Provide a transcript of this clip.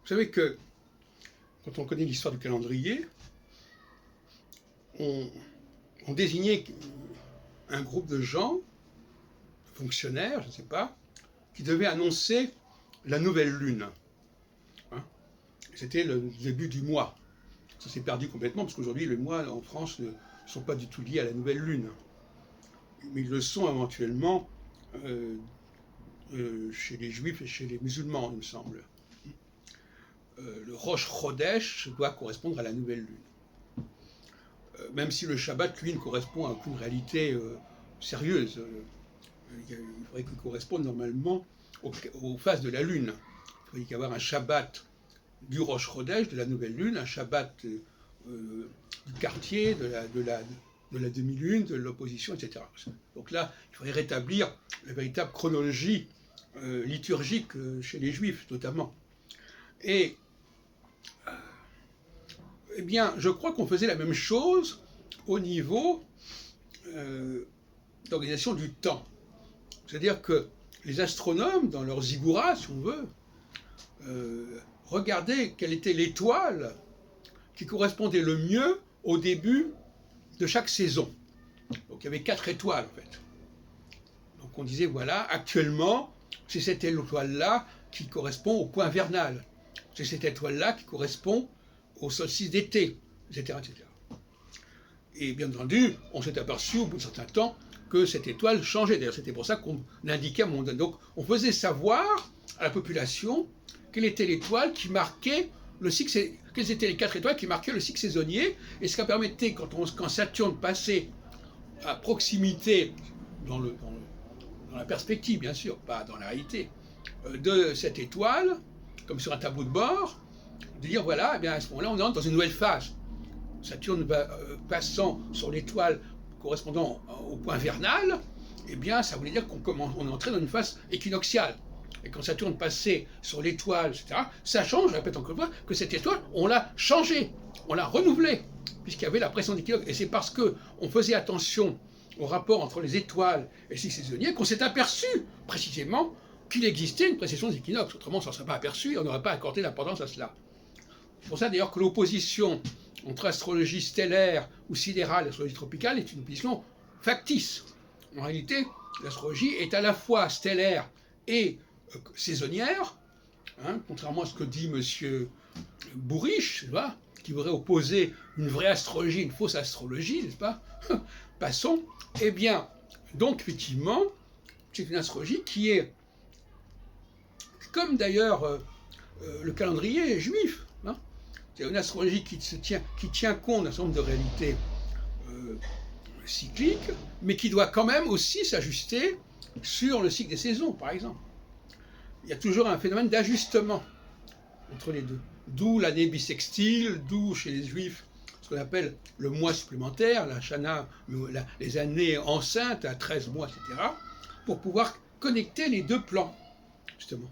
savez que quand on connaît l'histoire du calendrier, on désignait un groupe de gens, fonctionnaires, je ne sais pas, qui devaient annoncer la nouvelle lune. Hein, c'était le début du mois. Ça s'est perdu complètement, parce qu'aujourd'hui, les mois en France ne sont pas du tout liés à la nouvelle lune. Mais ils le sont éventuellement chez les juifs et chez les musulmans, il me semble. Le Rosh Chodesh doit correspondre à la nouvelle lune. Même si le Shabbat, lui, ne correspond à aucune réalité sérieuse. Il faudrait qu'il corresponde normalement aux phases de la lune. Il faudrait y avoir un Shabbat du Rosh Chodesh, de la nouvelle lune, un Shabbat du quartier, de la demi-lune, de l'opposition, etc. Donc là, il faudrait rétablir la véritable chronologie liturgique chez les Juifs, notamment. Et eh bien, je crois qu'on faisait la même chose au niveau d'organisation du temps. C'est-à-dire que les astronomes, dans leur ziggoura, si on veut, regardaient quelle était l'étoile qui correspondait le mieux au début de chaque saison. Donc il y avait 4 étoiles, en fait. Donc on disait, voilà, actuellement, c'est cette étoile-là qui correspond au point vernal. C'est cette étoile-là qui correspond au solstice d'été, etc., etc. Et bien entendu, on s'est aperçu au bout d'un certain temps que cette étoile changeait. D'ailleurs, c'était pour ça qu'on indiquait à un moment donné. Donc, on faisait savoir à la population quelle était l'étoile qui marquait le cycle, quelles étaient les 4 étoiles qui marquaient le cycle saisonnier, et ce qui permettait, quand Saturne passait à proximité, dans la perspective, bien sûr, pas dans la réalité, de cette étoile, comme sur un tableau de bord, de dire, voilà, eh bien, à ce moment-là, on entre dans une nouvelle phase. Saturne passant sur l'étoile correspondant au point vernal, eh bien, ça voulait dire qu'on entrait dans une phase équinoxiale. Et quand Saturne passait sur l'étoile, etc., ça change, je répète encore une fois, que cette étoile, on l'a changée, on l'a renouvelée, puisqu'il y avait la pression d'équinoxe. Et c'est parce qu'on faisait attention au rapport entre les étoiles et le cycle saisonnier qu'on s'est aperçu, précisément, qu'il existait une précession des équinoxes. Autrement, on ne s'en serait pas aperçu et on n'aurait pas accordé l'importance à cela. C'est pour ça, d'ailleurs, que l'opposition entre astrologie stellaire ou sidérale et astrologie tropicale est une opposition factice. En réalité, l'astrologie est à la fois stellaire et saisonnière, hein, contrairement à ce que dit M. Bourriche, qui voudrait opposer une vraie astrologie, une fausse astrologie, n'est-ce pas? Passons. Eh bien, donc, effectivement, c'est une astrologie qui est, comme d'ailleurs le calendrier juif, hein, c'est une astrologie qui tient compte d'un certain nombre de réalités cycliques, mais qui doit quand même aussi s'ajuster sur le cycle des saisons, par exemple. Il y a toujours un phénomène d'ajustement entre les deux. D'où l'année bissextile, d'où chez les Juifs ce qu'on appelle le mois supplémentaire, la Shana, les années enceintes à 13 mois, etc., pour pouvoir connecter les deux plans, justement.